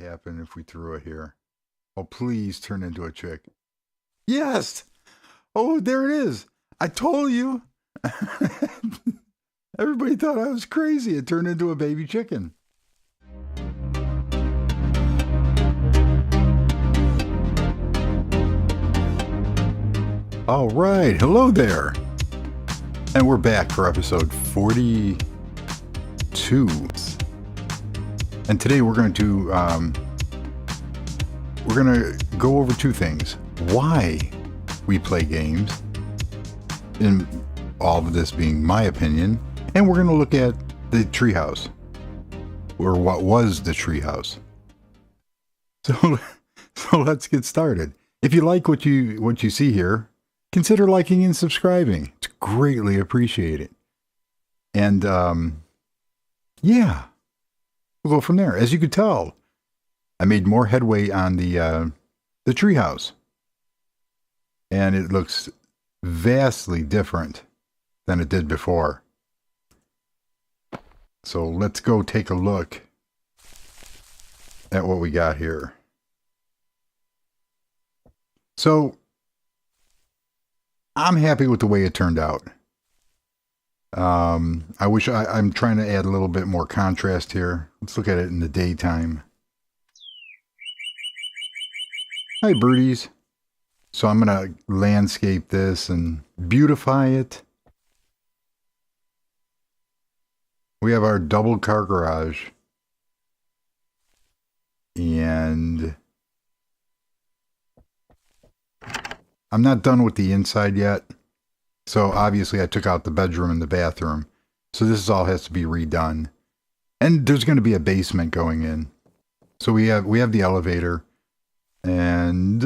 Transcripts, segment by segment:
happen if we threw it here? Oh, please turn into a chick. Yes! Oh, there it is. I told you. Everybody thought I was crazy. It turned into a baby chicken. All right. Hello there. And we're back for episode 42. And today we're going to go over two things. Why we play games, and all of this being my opinion, and we're going to look at the Treehouse, or what was the Treehouse. So let's get started. If you like what you see here, consider liking and subscribing. It's greatly appreciated. And yeah, we'll go from there. As you could tell, I made more headway on the Treehouse, and it looks vastly different than it did before. So let's go take a look at what we got here. So I'm happy with the way it turned out. I wish I'm trying to add a little bit more contrast here. Let's look at it in the daytime. Hi, birdies. So I'm going to landscape this and beautify it. We have our double car garage. And I'm not done with the inside yet. So obviously I took out the bedroom and the bathroom. So this all has to be redone. And there's going to be a basement going in. So we have the elevator. And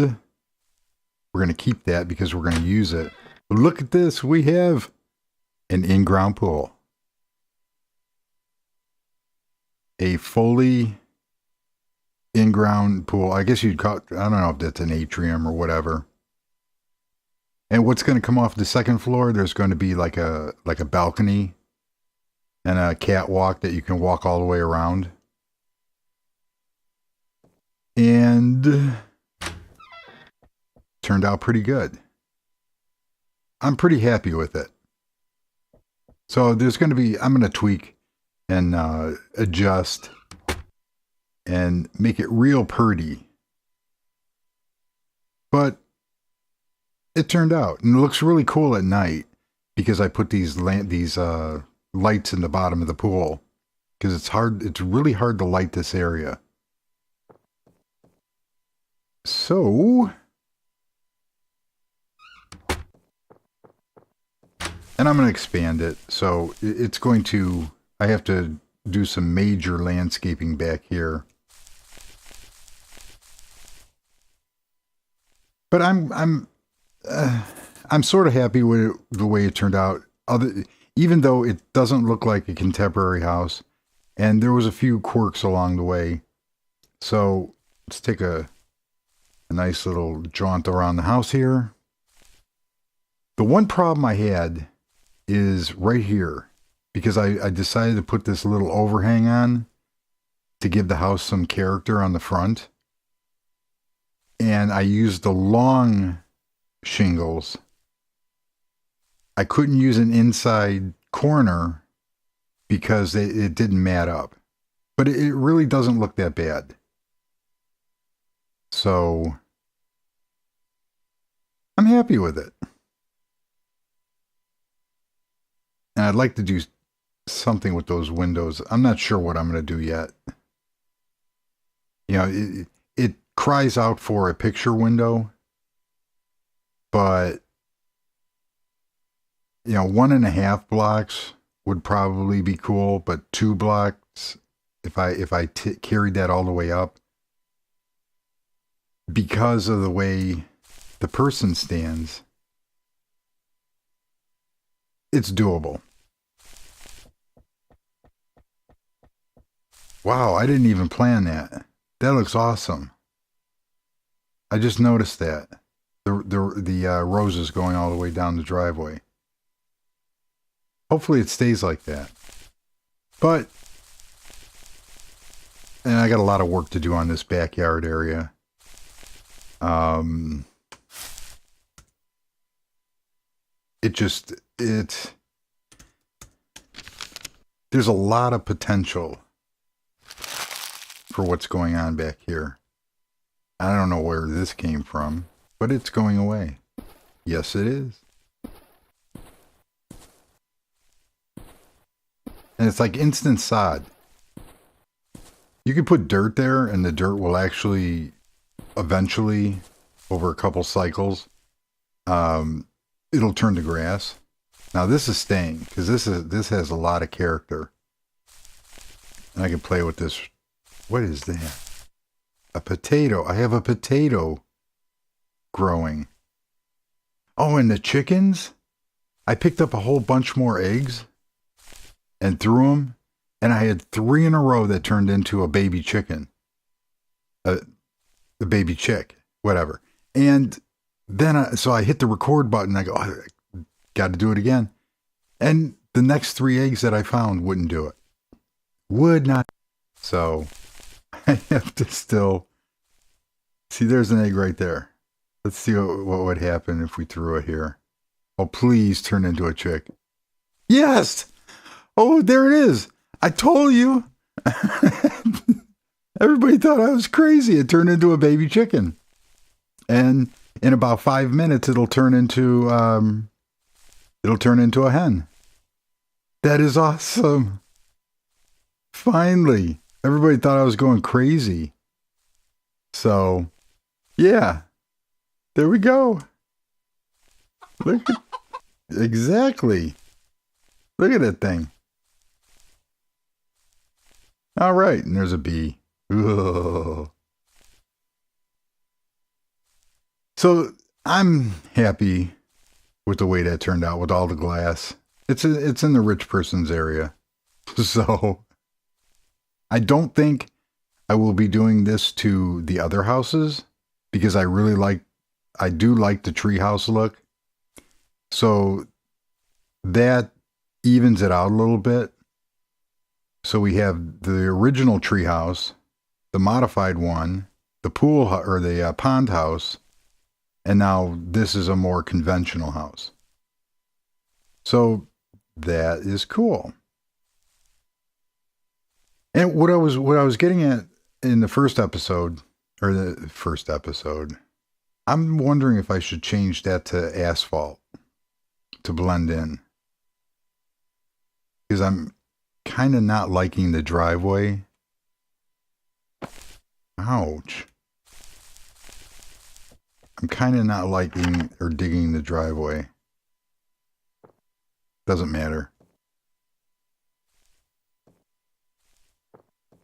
we're going to keep that because we're going to use it. But look at this. We have an in-ground pool. A fully in-ground pool. I guess you'd call it, I don't know if that's an atrium or whatever. And what's going to come off the second floor, there's going to be like a balcony and a catwalk that you can walk all the way around. And turned out pretty good. I'm pretty happy with it. So there's going to be, I'm going to tweak and adjust and make it real pretty. But it turned out, and it looks really cool at night because I put these lights in the bottom of the pool because it's really hard to light this area. So, and I'm going to expand it. So it's going to, I have to do some major landscaping back here. But I'm sort of happy with the way it turned out. Even though it doesn't look like a contemporary house, and there was a few quirks along the way. So let's take a nice little jaunt around the house here. The one problem I had is right here, because I decided to put this little overhang on to give the house some character on the front. And I used the long shingles. I couldn't use an inside corner because it didn't mat up. But it really doesn't look that bad. So I'm happy with it. And I'd like to do something with those windows. I'm not sure what I'm going to do yet. You know, it cries out for a picture window. But, you know, 1.5 blocks would probably be cool. But 2 blocks, if I carried that all the way up, because of the way the person stands, it's doable. Wow, I didn't even plan that. That looks awesome. I just noticed that. The roses going all the way down the driveway. Hopefully it stays like that. But And I got a lot of work to do on this backyard area. There's a lot of potential for what's going on back here. I don't know where this came from, but it's going away. Yes, it is. And it's like instant sod. You can put dirt there and the dirt will actually eventually, over a couple cycles, it'll turn to grass. Now this is staying because this has a lot of character. And I can play with this. What is that? A potato. I have a potato growing. Oh, and the chickens? I picked up a whole bunch more eggs and threw them. And I had 3 in a row that turned into a baby chicken. The baby chick. Whatever. And then, so I hit the record button. I go, oh, I got to do it again. And the next 3 eggs that I found wouldn't do it. Would not. So I have to still see. There's an egg right there. Let's see what would happen if we threw it here. Oh, please turn into a chick. Yes. Oh, there it is. I told you. Everybody thought I was crazy. It turned into a baby chicken. And in about 5 minutes, it'll turn into a hen. That is awesome. Finally, everybody thought I was going crazy. So, yeah, there we go. Look at, exactly. Look at that thing. All right, and there's a bee. Ugh. So I'm happy with the way that turned out with all the glass. It's in the rich person's area. So I don't think I will be doing this to the other houses because I do like the treehouse look. So that evens it out a little bit. So we have the original treehouse, the modified one, the pool or the pond house, and now this is a more conventional house. So that is cool. And what I was getting at in the first episode, I'm wondering if I should change that to asphalt to blend in. Because I'm kind of not liking the driveway. Ouch. I'm kind of not liking or digging the driveway. Doesn't matter.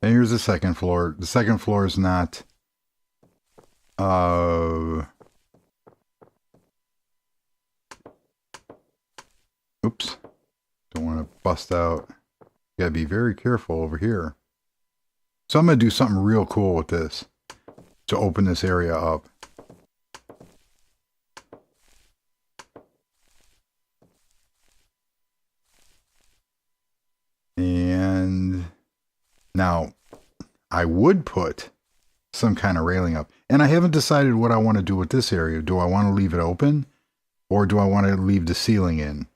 And here's the second floor. The second floor is not oops. Don't want to bust out. Gotta be very careful over here. So I'm gonna do something real cool with this to open this area up. And now I would put some kind of railing up. And I haven't decided what I want to do with this area. Do I want to leave it open or do I want to leave the ceiling in?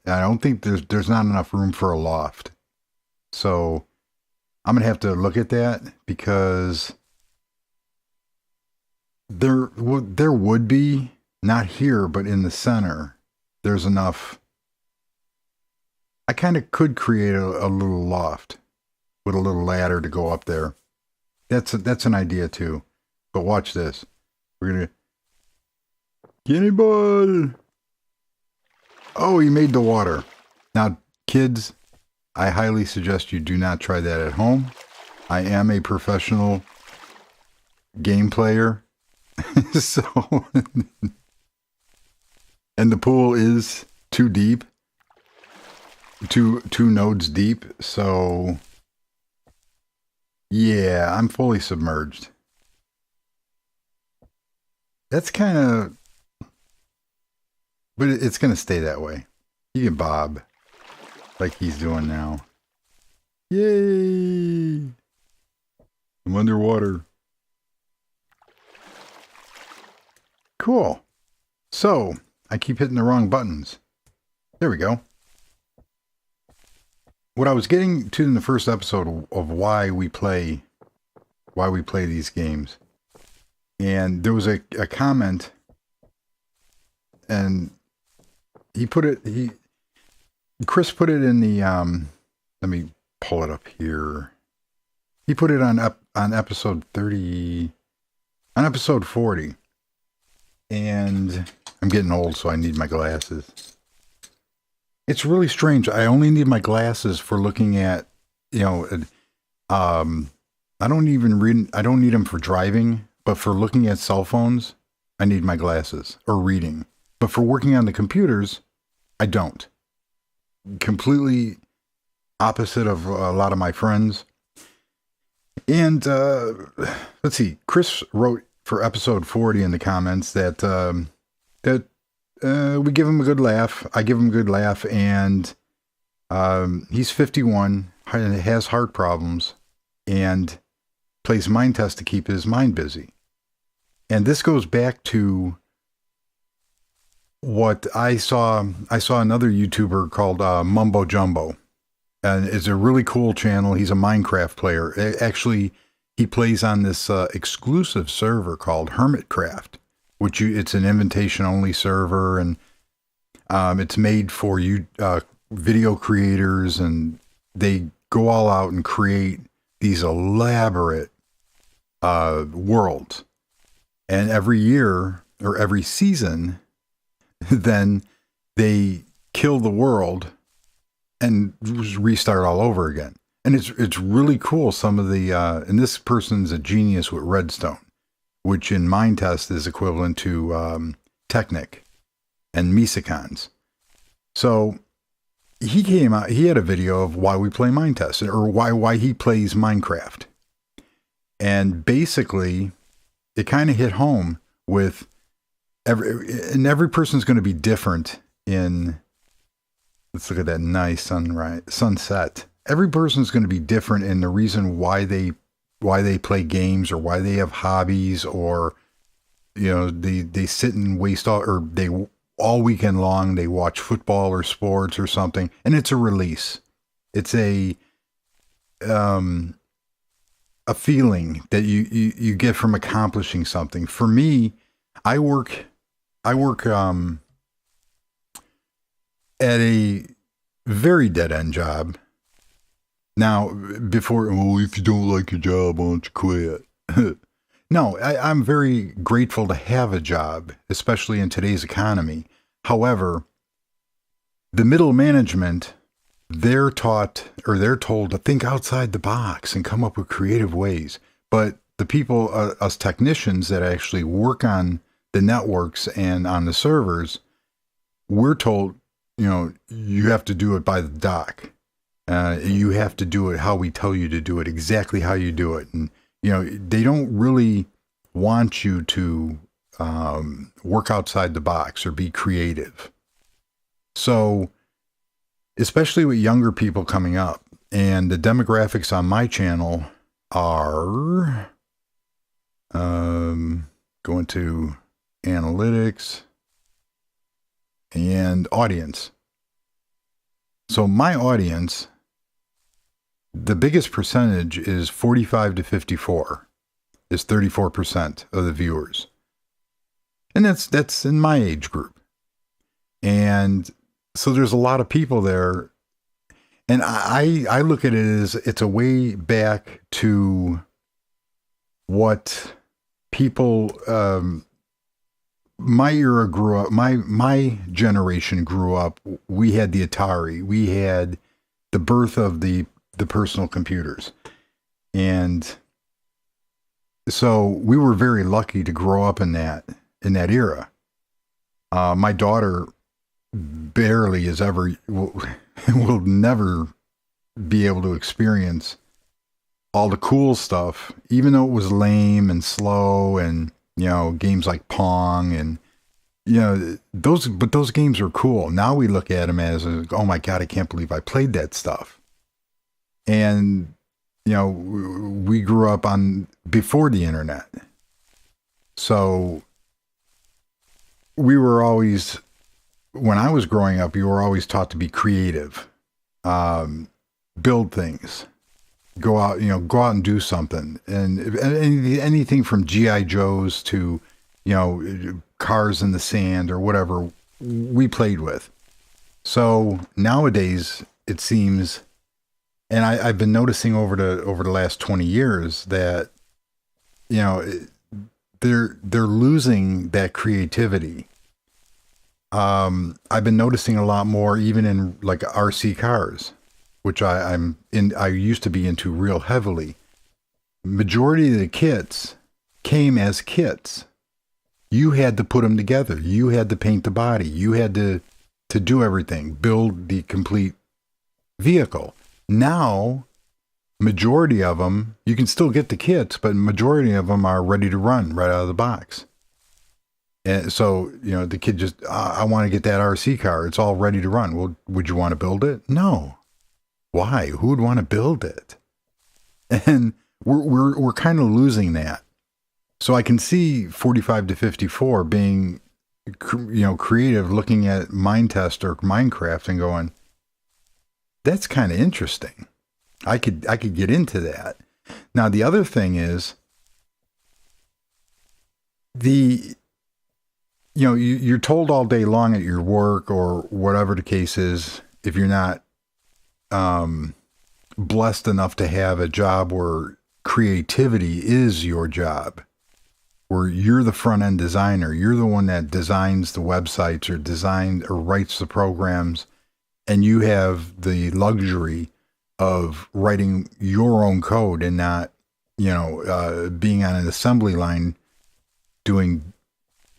I don't think there's not enough room for a loft. So I'm going to have to look at that because there would be, not here, but in the center, there's enough. I kind of could create a little loft with a little ladder to go up there. That's an idea too. But watch this. We're going to... Guinea boy! Oh, he made the water. Now, kids, I highly suggest you do not try that at home. I am a professional game player. So, and the pool is too deep. Two nodes deep. So, yeah, I'm fully submerged. That's kind of... But it's going to stay that way. You can bob like he's doing now. Yay! I'm underwater. Cool. So, I keep hitting the wrong buttons. There we go. What I was getting to in the first episode of why we play these games. And there was a comment, and Chris put it in the, let me pull it up here. He put it on episode 30, on episode 40. And I'm getting old, so I need my glasses. It's really strange. I only need my glasses for looking at, I don't need them for driving, but for looking at cell phones, I need my glasses, or reading. But for working on the computers, I don't. Completely opposite of a lot of my friends. And let's see, Chris wrote for episode 40 in the comments that we give him a good laugh. I give him a good laugh, and he's 51, has heart problems, and plays Minetest to keep his mind busy. And this goes back to what I saw. I saw another YouTuber called Mumbo Jumbo, and it's a really cool channel. He's a Minecraft player. Actually, he plays on this exclusive server called Hermitcraft, which it's an invitation-only server, and it's made for video creators, and they go all out and create these elaborate worlds. And every year, or every season, then they kill the world and restart all over again. And it's really cool. Some of the, and this person's a genius with redstone, which in Minetest is equivalent to Technic and Mesicons. So he came out, he had a video of why we play Minetest, or why he plays Minecraft. And basically, it kind of hit home with every person's going to be different in, let's look at that nice sunset. Every person's going to be different in the reason why they play games, or why they have hobbies, or they sit and waste all weekend long they watch football or sports or something, and it's a release. It's a feeling that you get from accomplishing something. For me, I work at a very dead-end job. Now, before, if you don't like your job, why don't you quit? No, I'm very grateful to have a job, especially in today's economy. However, the middle management, they're told to think outside the box and come up with creative ways. But the people, us technicians that actually work on the networks and on the servers, we're told, you have to do it by the dock. You have to do it how we tell you to do it, exactly how you do it. And, they don't really want you to work outside the box or be creative. So, especially with younger people coming up, and the demographics on my channel are going to analytics and audience. So my audience, the biggest percentage is 45 to 54, is 34% of the viewers. And that's in my age group. And so there's a lot of people there. And I look at it as it's a way back to what people, my era grew up, my generation grew up. We had the Atari. We had the birth of the personal computers. And so we were very lucky to grow up in that era. My daughter barely will never be able to experience all the cool stuff, even though it was lame and slow, and games like Pong, and those games are cool. Now we look at them as, oh my God, I can't believe I played that stuff. And we grew up on before the internet. So we were always, when I was growing up, you were always taught to be creative, build things, go out and do something. And anything from G.I. Joes to, cars in the sand or whatever we played with. So nowadays it seems, and I've been noticing over the last 20 years that, they're losing that creativity. I've been noticing a lot more even in like RC cars, which I used to be into real heavily. Majority of the kits came as kits. You had to put them together. You had to paint the body. You had to do everything, build the complete vehicle. Now, majority of them, you can still get the kits, but majority of them are ready to run right out of the box. And so, the kid just, I want to get that RC car. It's all ready to run. Well, would you want to build it? No. Why? Who would want to build it? And we're kind of losing that. So I can see 45 to 54 being, creative, looking at Minetest or Minecraft and going, that's kind of interesting. I could get into that. Now, the other thing is you're told all day long at your work or whatever the case is, if you're not blessed enough to have a job where creativity is your job, where you're the front end designer, you're the one that designs the websites or writes the programs, and you have the luxury of writing your own code and not, being on an assembly line doing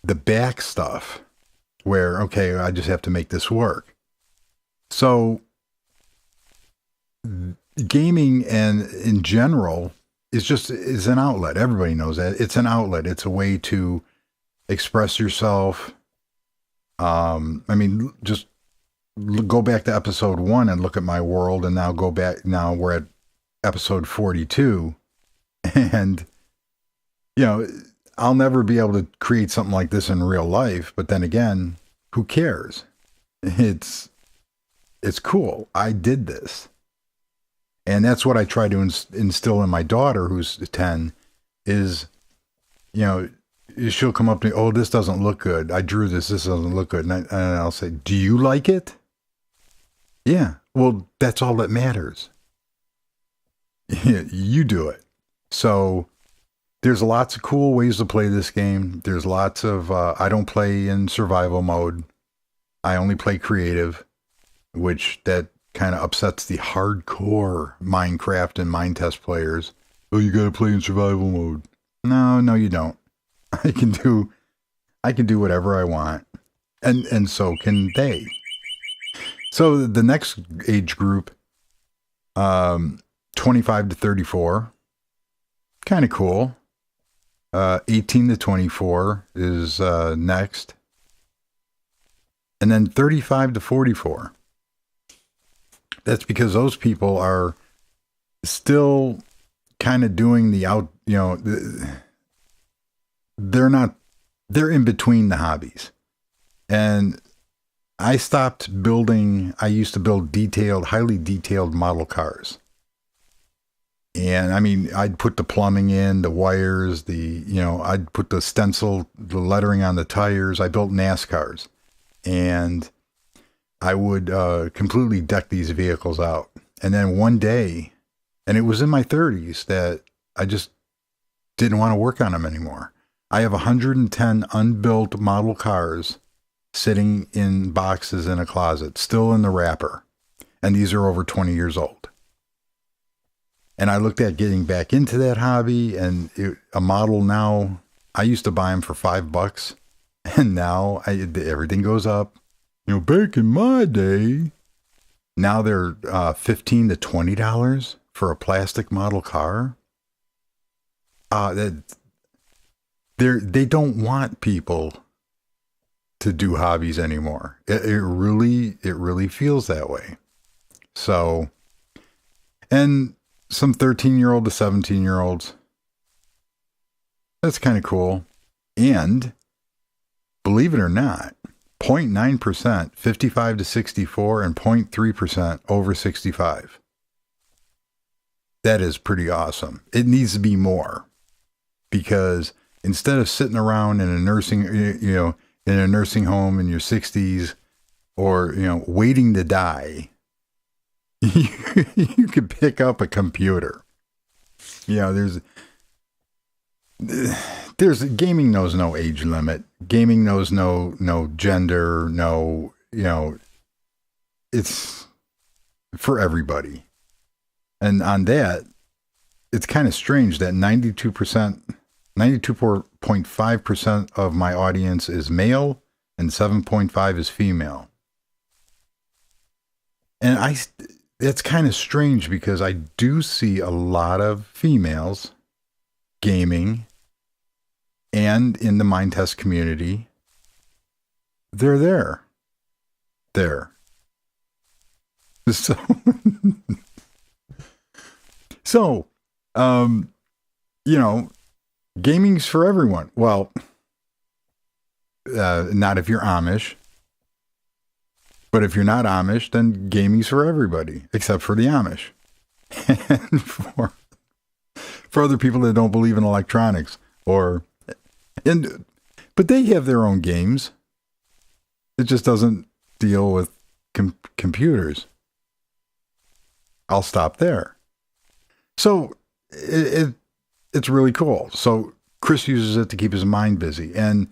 the back stuff where, okay, I just have to make this work. So gaming and in general is an outlet. Everybody knows that. It's an outlet. It's a way to express yourself. Just go back to episode 1 and look at my world, and now go back. Now we're at episode 42, and I'll never be able to create something like this in real life. But then again, who cares? It's cool. I did this. And that's what I try to instill in my daughter, who's 10, is, she'll come up to me, oh, this doesn't look good. I drew this. This doesn't look good. And I'll say, do you like it? Yeah. Well, that's all that matters. You do it. So there's lots of cool ways to play this game. There's lots of, I don't play in survival mode. I only play creative, which that kind of upsets the hardcore Minecraft and Minetest players. Oh, you gotta play in survival mode. No, you don't. I can do whatever I want. And so can they. So the next age group, 25 to 34, kind of cool. 18 to 24 is next. And then 35 to 44. That's because those people are still kind of doing they're in between the hobbies. And I stopped building, I used to build highly detailed model cars. And I'd put the plumbing in, the wires, I'd put the stencil, the lettering on the tires. I built NASCARs. And I would completely deck these vehicles out. And then one day, and it was in my 30s, that I just didn't want to work on them anymore. I have 110 unbuilt model cars sitting in boxes in a closet, still in the wrapper. And these are over 20 years old. And I looked at getting back into that hobby, and a model now, I used to buy them for $5, and now everything goes up. Back in my day, now they're $15 to $20 for a plastic model car. They don't want people to do hobbies anymore. It really feels that way. So some 13-year-old to 17-year-olds. That's kind of cool. And believe it or not, 0.9%, 55 to 64, and 0.3% over 65. That is pretty awesome. It needs to be more, because instead of sitting around in a nursing, in a nursing home in your 60s, or, waiting to die, you could pick up a computer. There's gaming knows no age limit. Gaming knows no gender, it's for everybody. And on that, it's kind of strange that 92.5% of my audience is male and 7.5% is female. And it's kind of strange, because I do see a lot of females gaming, and in the Minetest community, they're there. So, gaming's for everyone. Well, not if you're Amish. But if you're not Amish, then gaming's for everybody, except for the Amish. And for other people that don't believe in electronics, but they have their own games. It just doesn't deal with computers. I'll stop there. So it's really cool. So Chris uses it to keep his mind busy, and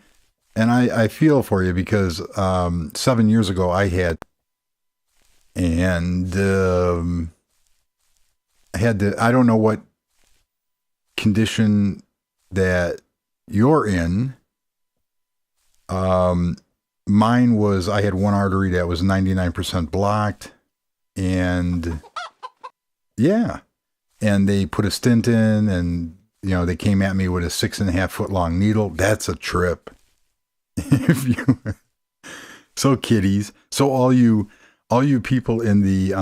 I feel for you, because 7 years ago I had to, I don't know what condition that you're in. Mine was, I had one artery that was 99% blocked, and yeah, and they put a stent in, and they came at me with a 6.5 foot long needle. That's a trip. So kiddies, so all you people in the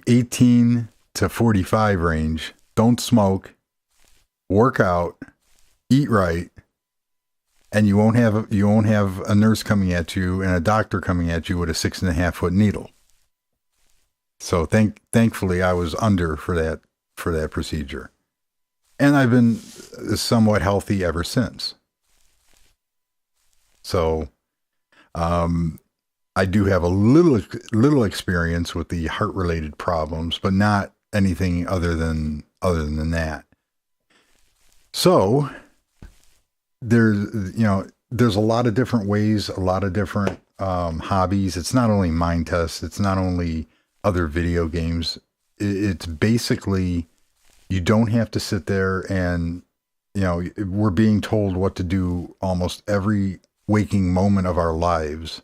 18 to 45 range, don't smoke, work out, eat right, and you won't have a nurse coming at you and a doctor coming at you with a 6.5 foot needle. So thankfully I was under for that procedure, and I've been somewhat healthy ever since. So, I do have a little experience with the heart-related problems, but not anything other than that. So, there's a lot of different ways, a lot of different hobbies. It's not only Minetest, it's not only other video games. It's basically, you don't have to sit there and, we're being told what to do almost every waking moment of our lives,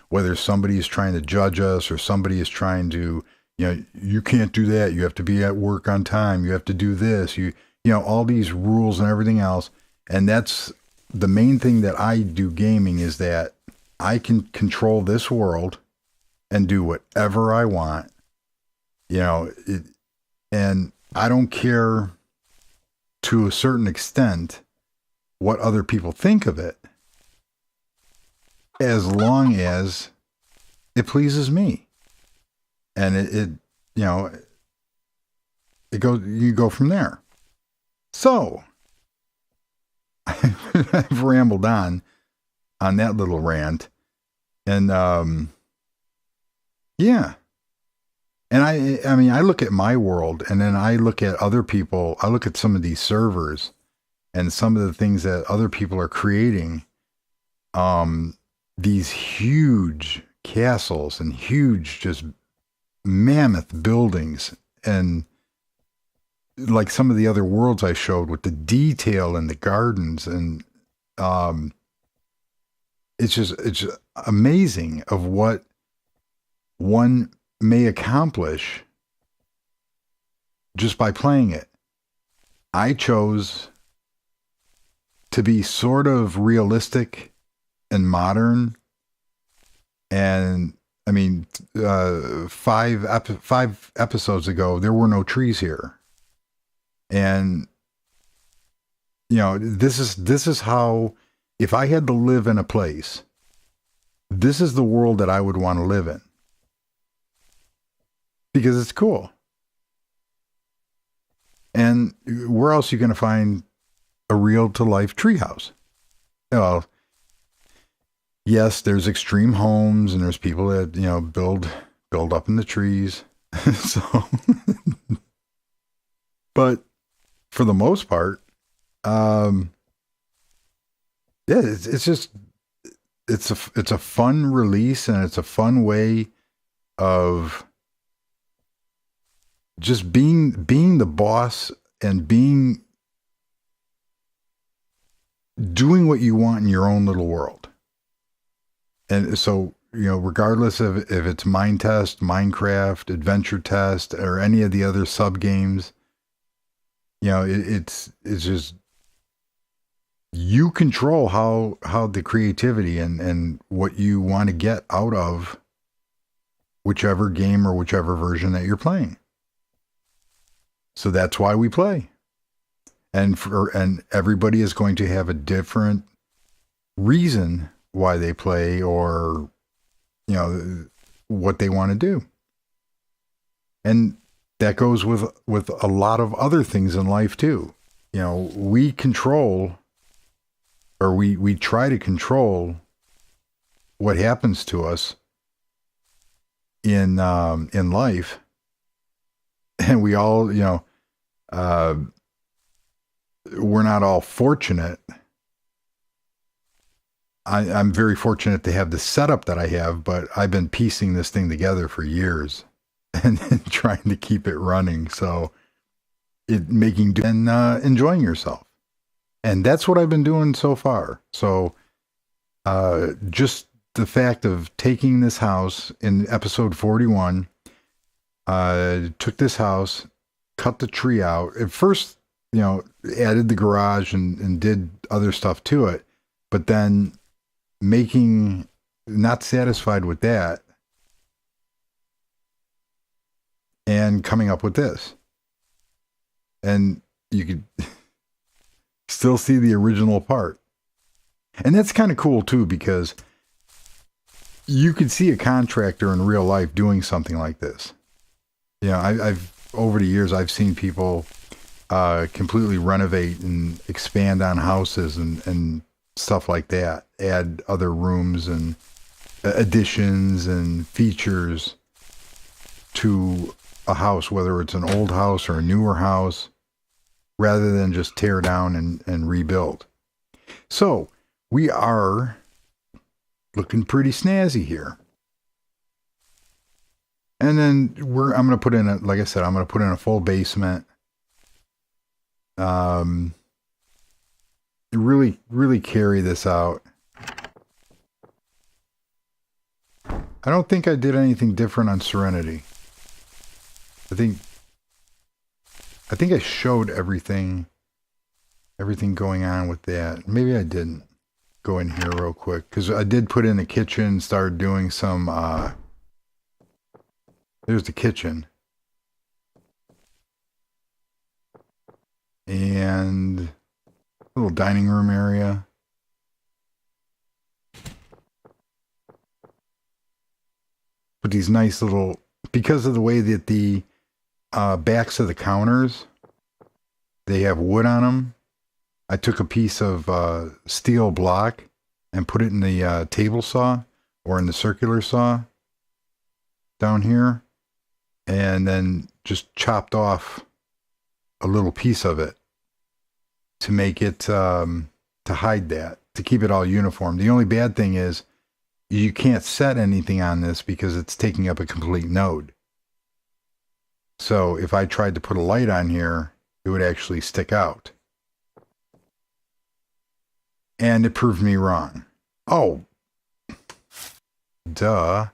whether somebody is trying to judge us or somebody is trying to, you can't do that. You have to be at work on time. You have to do this. All these rules and everything else. And that's the main thing that I do gaming, is that I can control this world and do whatever I want, and I don't care to a certain extent what other people think of it, as long as it pleases me. And you go from there. So I've rambled on that little rant, and yeah. And I look at my world, and then I look at other people. I look at some of these servers and some of the things that other people are creating. These huge castles and huge, just mammoth buildings, and like some of the other worlds I showed with the detail in the gardens, and it's just amazing of what one may accomplish just by playing it. I chose to be sort of realistic and modern, and I mean, 5 episodes ago, there were no trees here. And, you know, this is how, if I had to live in a place, this is the world that I would want to live in. Because it's cool. And where else are you going to find a real-to-life treehouse? Well, yes, there's extreme homes, and there's people that, you know, build up in the trees. So, but for the most part, yeah, it's just it's a fun release, and it's a fun way of just being the boss and doing what you want in your own little world. And so, you know, regardless of if it's Minetest, Minecraft, Adventure Test, or any of the other sub games, you know, it's just, you control how the creativity and what you want to get out of whichever game or whichever version that you're playing. So that's why we play. And everybody is going to have a different reason why they play, or, you know, what they want to do. And that goes with a lot of other things in life too. You know, we control, or we try to control what happens to us in life. And we all, you know, we're not all fortunate. I'm very fortunate to have the setup that I have, but I've been piecing this thing together for years and trying to keep it running. So making and enjoying yourself. And that's what I've been doing so far. So just the fact of taking this house in episode 41, took this house, cut the tree out. At first, you know, added the garage and did other stuff to it, but then not satisfied with that, and coming up with this. And you could still see the original part. And that's kind of cool too, because you could see a contractor in real life doing something like this. You know, I've over the years, I've seen people completely renovate and expand on houses and stuff like that, add other rooms and additions and features to a house, whether it's an old house or a newer house, rather than just tear down and rebuild. So we are looking pretty snazzy here. And then I'm going to put in like I said, I'm going to put in a full basement. Really, really carry this out. I don't think I did anything different on Serenity. I think I showed everything going on with that. Maybe I didn't. Go in here real quick, because I did put in the kitchen, started doing some, there's the kitchen. And a little dining room area. But these nice little, because of the way that the backs of the counters, they have wood on them. I took a piece of steel block and put it in the table saw, or in the circular saw down here, and then just chopped off a little piece of it to make it, to hide that, to keep it all uniform. The only bad thing is you can't set anything on this because it's taking up a complete node. So if I tried to put a light on here, it would actually stick out. And it proved me wrong. Oh, duh.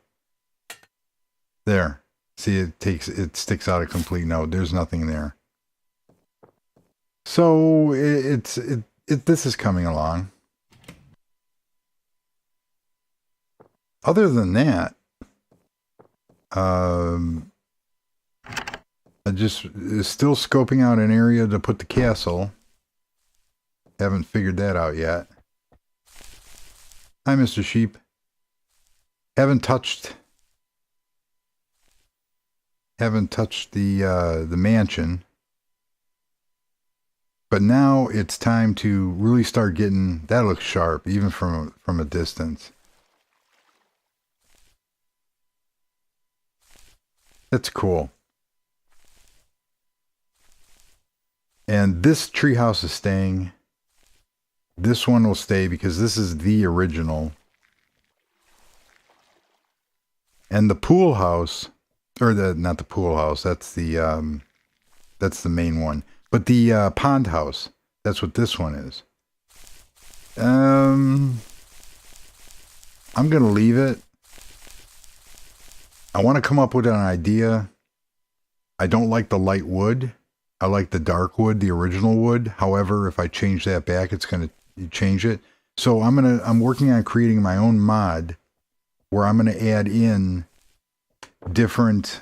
There. See, it sticks out a complete node. There's nothing there. So this is coming along. Other than that, I just still scoping out an area to put the castle. Haven't figured that out yet. Hi, Mr. Sheep. Haven't touched the mansion. But now it's time to really start getting, that looks sharp, even from a distance. That's cool. And this treehouse is staying. This one will stay because this is the original. And the pool house, or not the pool house, that's the main one. But the pond house, that's what this one is. I'm going to leave it. I want to come up with an idea. I don't like the light wood. I like the dark wood, the original wood. However, if I change that back, it's going to change it. So I'm working on creating my own mod where I'm going to add in different,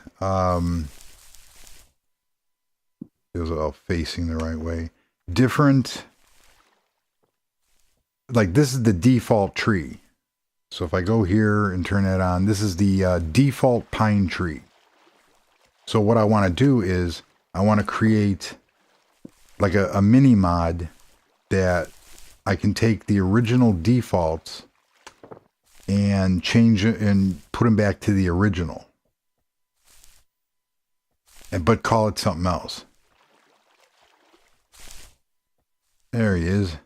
is all facing the right way. Different, like this is the default tree. So if I go here and turn that on, this is the default pine tree. So what I want to do is I want to create like a mini mod that I can take the original defaults and change it and put them back to the original. But call it something else. There he is.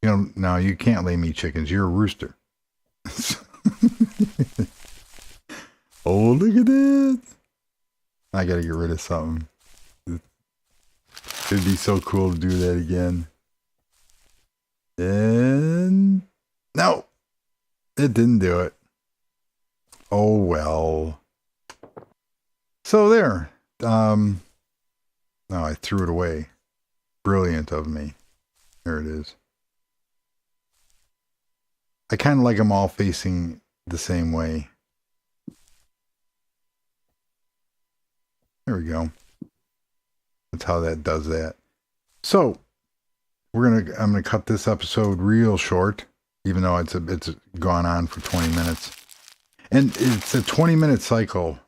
You know, no, you can't lay me chickens. You're a rooster. Oh, look at that. I gotta get rid of something. It'd be so cool to do that again. And no, it didn't do it. Oh well. So there. No, I threw it away. Brilliant of me. There it is. I kind of like them all facing the same way. There we go. That's how that does that. So I'm gonna cut this episode real short, even though it's gone on for 20 minutes, and it's a 20-minute cycle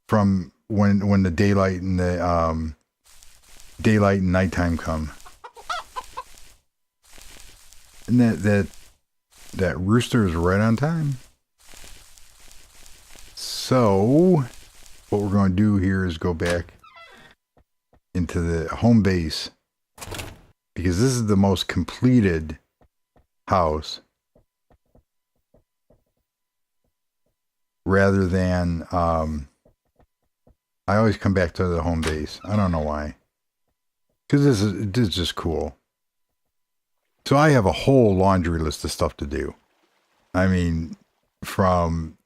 from when the daylight and the daylight and nighttime come. And that rooster is right on time. So what we're going to do here is go back into the home base, because this is the most completed house, rather than I always come back to the home base. I don't know why, because this is just cool. So I have a whole laundry list of stuff to do. I mean, from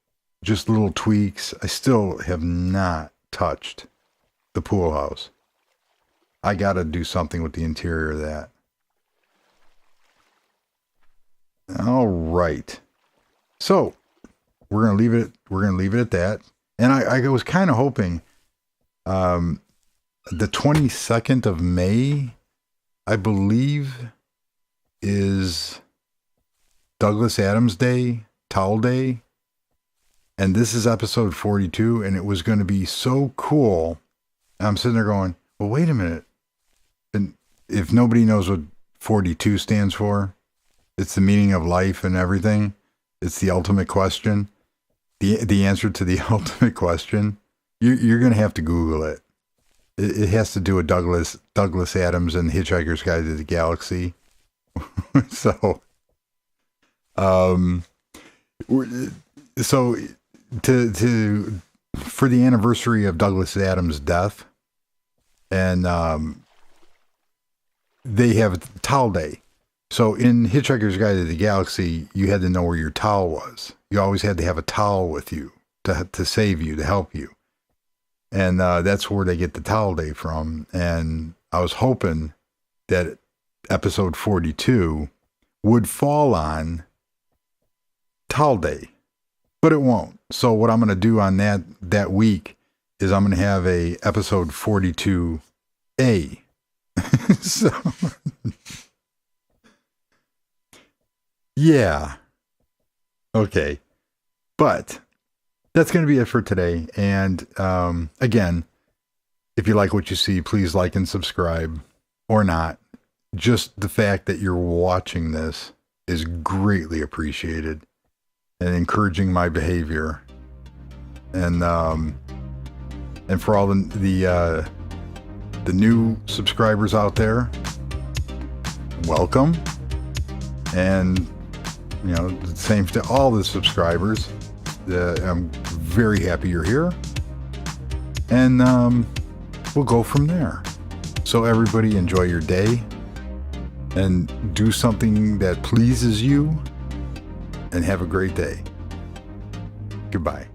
just little tweaks. I still have not touched the pool house. I got to do something with the interior of that. All right. So we're going to leave it. We're going to leave it at that. And I was kind of hoping, the 22nd of May, I believe, is Douglas Adams Day, Towel Day. And this is episode 42, and it was going to be so cool. I'm sitting there going, well, wait a minute. And if nobody knows what 42 stands for, it's the meaning of life and everything. It's the ultimate question. The answer to the ultimate question. You're going to have to Google it. It has to do with Douglas Adams and Hitchhiker's Guide to the Galaxy. So, for the anniversary of Douglas Adams' death, and they have a towel day. So in Hitchhiker's Guide to the Galaxy, you had to know where your towel was. You always had to have a towel with you to save you, to help you. And that's where they get the towel day from. And I was hoping that episode 42 would fall on towel day. but it won't. So what I'm going to do on that week is I'm going to have a episode 42A. So yeah. Okay. But that's going to be it for today. And again, if you like what you see, please like and subscribe, or not. Just the fact that you're watching this is greatly appreciated and encouraging my behavior. And for all the new subscribers out there, welcome. And you know, the same to all the subscribers. I'm very happy you're here. And we'll go from there. So everybody enjoy your day and do something that pleases you, and have a great day. Goodbye.